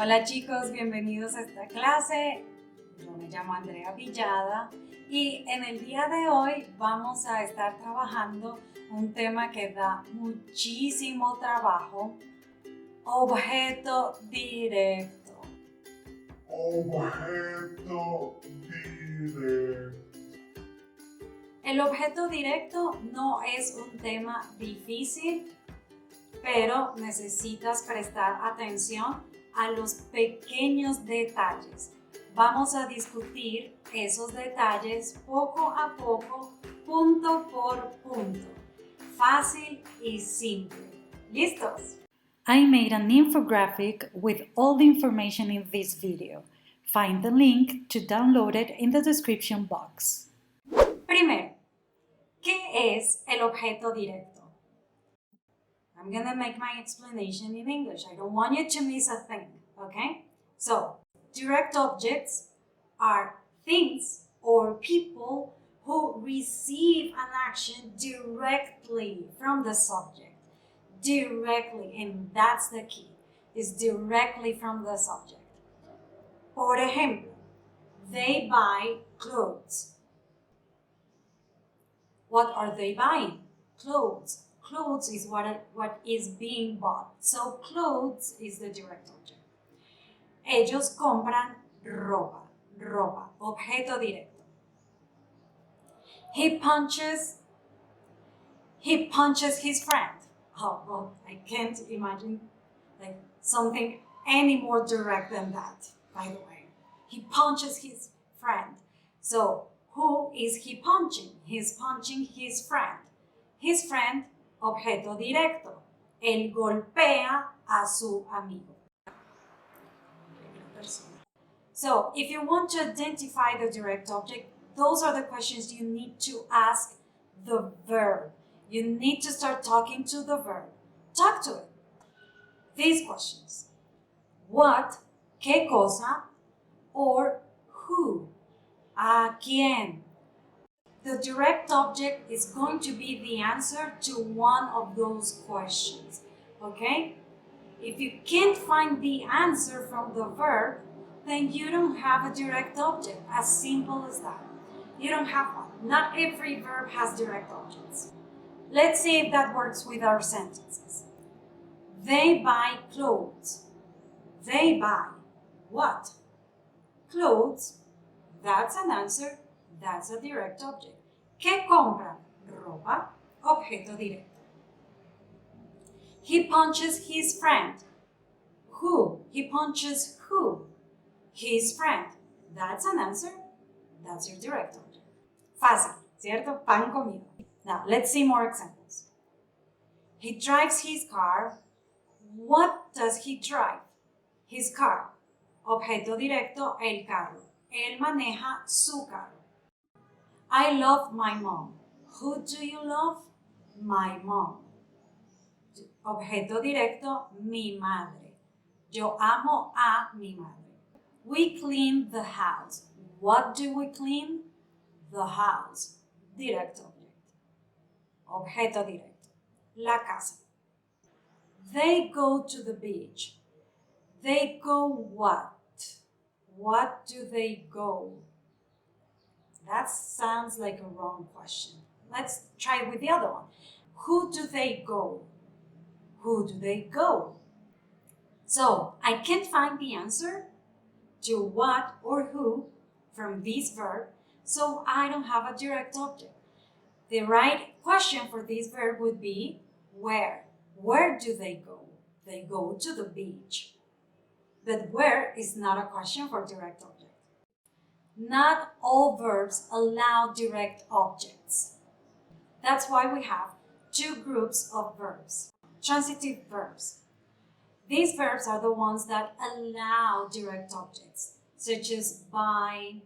Hola chicos, bienvenidos a esta clase. Yo me llamo Andrea Villada y en el día de hoy vamos a estar trabajando un tema que da muchísimo trabajo: objeto directo. Objeto directo. El objeto directo no es un tema difícil, pero necesitas prestar atención a los pequeños detalles. Vamos a discutir esos detalles poco a poco, punto por punto. Fácil y simple. ¿Listos? I made an infographic with all the information in this video. Find the link to download it in the description box. Primero, ¿qué es el objeto directo? I'm gonna make my explanation in English. I don't want you to miss a thing, okay? So, direct objects are things or people who receive an action directly from the subject. Directly, and that's the key, is directly from the subject. Por ejemplo, they buy clothes. What are they buying? Clothes. Clothes is what is being bought. So clothes is the direct object. Ellos compran ropa. Ropa. Objeto directo. He punches his friend. Oh, well, I can't imagine like something any more direct than that, by the way. He punches his friend. So who is he punching? He's punching his friend. His friend, objeto directo. Él golpea a su amigo. So, if you want to identify the direct object, those are the questions you need to ask the verb. You need to start talking to the verb. Talk to it. These questions. What, qué cosa, or who, a quién. The direct object is going to be the answer to one of those questions, okay? If you can't find the answer from the verb, then you don't have a direct object, as simple as that. You don't have one. Not every verb has direct objects. Let's see if that works with our sentences. They buy clothes. They buy what? Clothes. That's an answer. That's a direct object. ¿Qué compran? Ropa. Objeto directo. He punches his friend. Who? He punches who? His friend. That's an answer. That's your direct object. Fácil, ¿cierto? Pan comido. Now, let's see more examples. He drives his car. What does he drive? His car. Objeto directo, el carro. Él maneja su carro. I love my mom. Who do you love? My mom. Objeto directo, mi madre. Yo amo a mi madre. We clean the house. What do we clean? The house. Direct object. Objeto directo. La casa. They go to the beach. They go what? What do they go? That sounds like a wrong question. Let's try with the other one. Who do they go? Who do they go? So, I can't find the answer to what or who from this verb, so I don't have a direct object. The right question for this verb would be where. Where do they go? They go to the beach. But where is not a question for direct object. Not all verbs allow direct objects. That's why we have two groups of verbs. Transitive verbs. These verbs are the ones that allow direct objects, such as buy,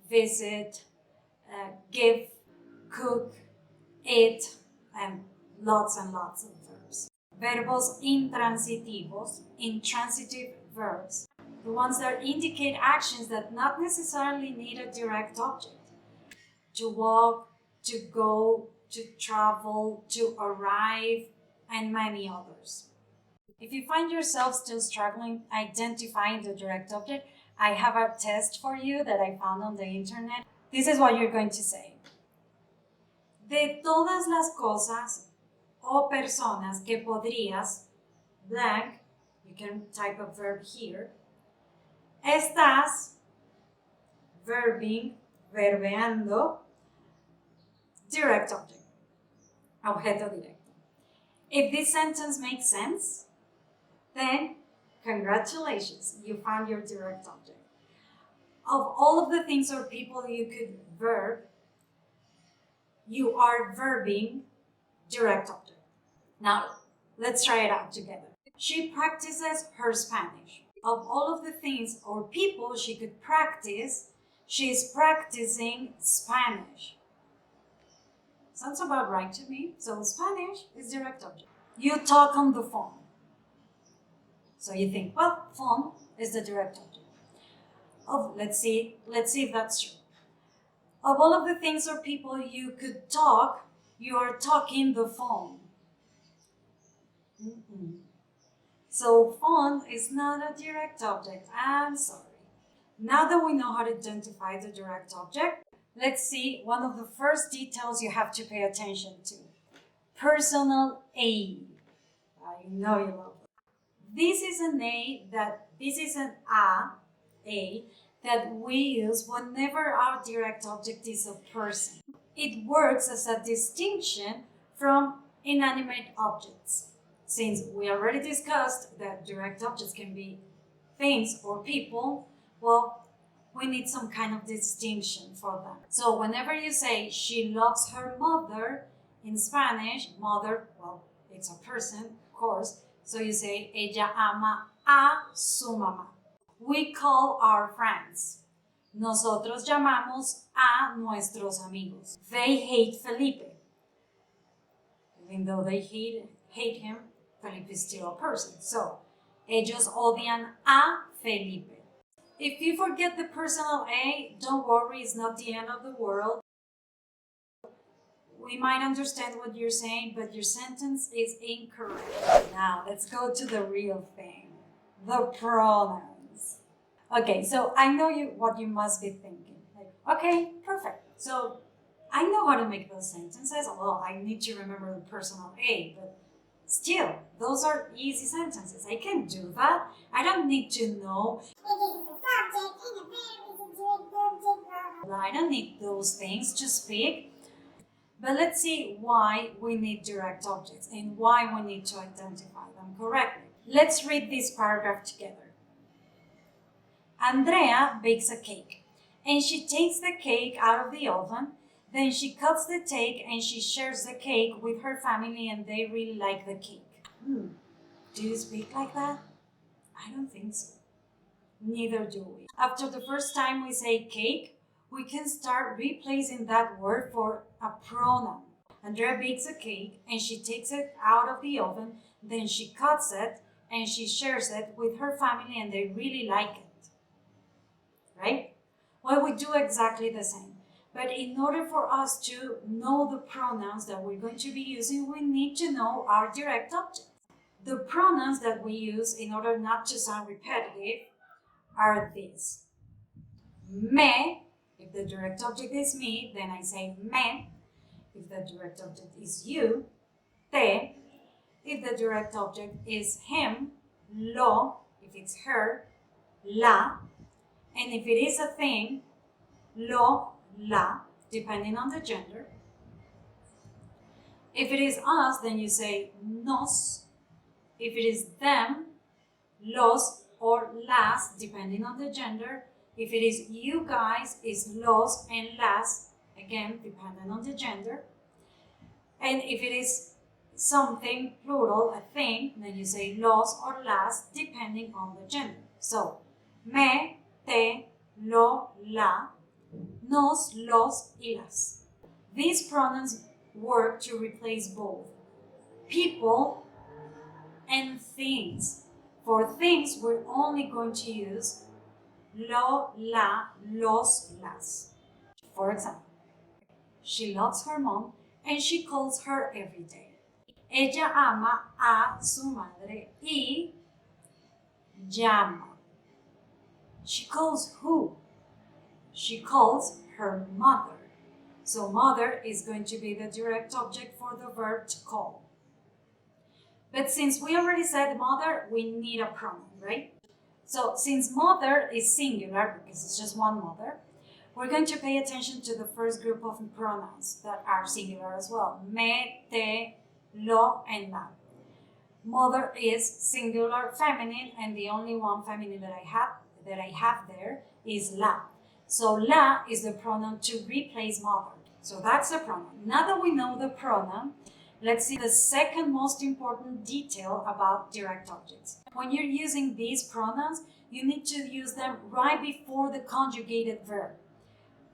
visit, give, cook, eat, and lots of verbs. Verbos intransitivos, intransitive verbs, the ones that indicate actions that not necessarily need a direct object. To walk, to go, to travel, to arrive, and many others. If you find yourself still struggling identifying the direct object, I have a test for you that I found on the internet. This is what you're going to say. De todas las cosas o personas que podrías, blank, you can type a verb here, estás, verbing, verbeando, direct object, objeto directo. If this sentence makes sense, then congratulations, you found your direct object. Of all of the things or people you could verb, you are verbing direct object. Now, let's try it out together. She practices her Spanish. Of all of the things or people she could practice, she's practicing Spanish. Sounds about right to me. So Spanish is direct object. You talk on the phone. So you think, well, phone is the direct object. Let's see if that's true. Of all of the things or people you could talk, you are talking the phone. So phone is not a direct object. I'm sorry. Now that we know how to identify the direct object, let's see one of the first details you have to pay attention to. Personal A. I know you love it. This is an A that we use whenever our direct object is a person. It works as a distinction from inanimate objects. Since we already discussed that direct objects can be things or people, well, we need some kind of distinction for them. So whenever you say she loves her mother, in Spanish, mother, well, it's a person, of course, so you say ella ama a su mamá. We call our friends. Nosotros llamamos a nuestros amigos. They hate Felipe. Even though they hate him, Felipe is still a person. So, ellos odian a Felipe. If you forget the personal A, don't worry, it's not the end of the world. We might understand what you're saying, but your sentence is incorrect. Now, let's go to the real thing, the pronouns. Okay, so I know what you must be thinking. Like, okay, perfect. So I know how to make those sentences. Well, I need to remember the personal A, but still, those are easy sentences. I can do that. I don't need to know. I don't need those things to speak. But let's see why we need direct objects and why we need to identify them correctly. Let's read this paragraph together. Andrea bakes a cake, and she takes the cake out of the oven. Then she cuts the cake and she shares the cake with her family, and they really like the cake. Do you speak like that? I don't think so. Neither do we. After the first time we say cake, we can start replacing that word for a pronoun. Andrea bakes a cake and she takes it out of the oven, then she cuts it and she shares it with her family, and they really like it. Right? Well, we do exactly the same. But in order for us to know the pronouns that we're going to be using, we need to know our direct object. The pronouns that we use, in order not to sound repetitive, are these. Me, if the direct object is me, then I say me. If the direct object is you, te. If the direct object is him, lo. If it's her, la. And if it is a thing, lo, la, depending on the gender. If it is us, then you say nos. If it is them, los or las, depending on the gender. If it is you guys, it's los and las, again, depending on the gender. And if it is something, plural, a thing, then you say los or las, depending on the gender. So, me, te, lo, la, nos, los, y las. These pronouns work to replace both people and things. For things, we're only going to use lo, la, los, las. For example, she loves her mom and she calls her every day. Ella ama a su madre y llama. She calls who? She calls her mother. So mother is going to be the direct object for the verb to call. But since we already said mother, we need a pronoun, right? So since mother is singular, because it's just one mother, we're going to pay attention to the first group of pronouns that are singular as well. Me, te, lo, and la. Mother is singular feminine, and the only one feminine that I have there is la. So la is the pronoun to replace mother. So that's the pronoun. Now that we know the pronoun, let's see the second most important detail about direct objects. When you're using these pronouns, you need to use them right before the conjugated verb.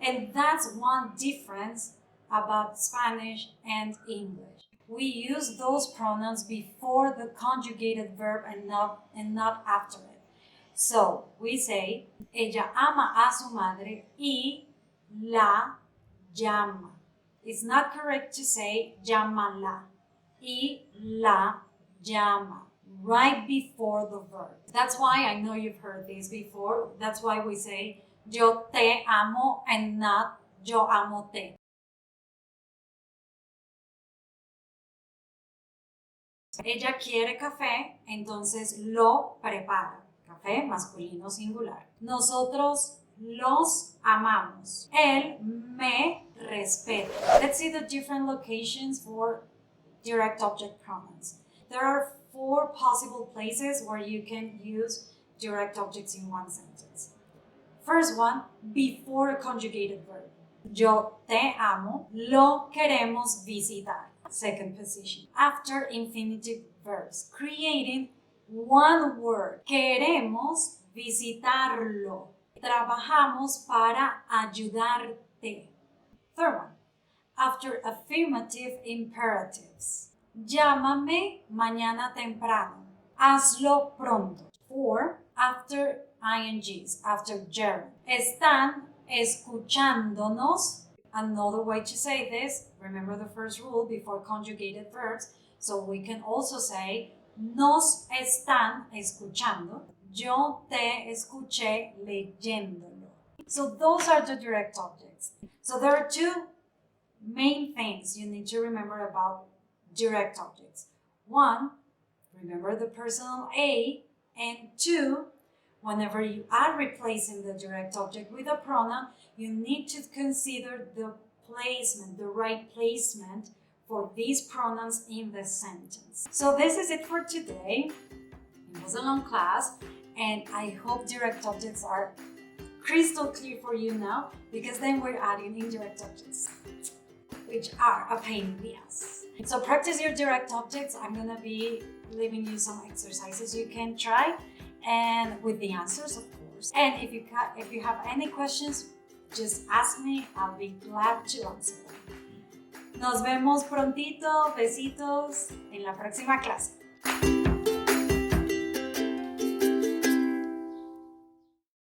And that's one difference about Spanish and English. We use those pronouns before the conjugated verb and not after it. So we say, ella ama a su madre y la llama. It's not correct to say llámala y la llama right before the verb. That's why I know you've heard this before. That's why we say yo te amo and not yo amo te. Ella quiere café, entonces lo prepara. Café masculino singular. Nosotros los amamos. Él me respeta. Let's see the different locations for direct object pronouns. There are 4 possible places where you can use direct objects in one sentence. First one, before a conjugated verb. Yo te amo, lo queremos visitar. Second position. After infinitive verbs, creating one word. Queremos visitarlo. Trabajamos para ayudarte. Third one. After affirmative imperatives. Llámame mañana temprano. Hazlo pronto. 4. After INGs, after gerund. Están escuchándonos. Another way to say this, remember the first rule before conjugated verbs, so we can also say nos están escuchando. Yo te escuché leyéndolo. So those are the direct objects. So there are 2 main things you need to remember about direct objects. 1, remember the personal A, and 2, whenever you are replacing the direct object with a pronoun, you need to consider the placement, the right placement for these pronouns in the sentence. So this is it for today. It was a long class, and I hope direct objects are crystal clear for you now, because then we're adding indirect objects, which are a pain in the ass. So practice your direct objects. I'm gonna be leaving you some exercises you can try, and with the answers, of course. And if you have any questions, just ask me. I'll be glad to answer them. Nos vemos prontito. Besitos en la próxima clase.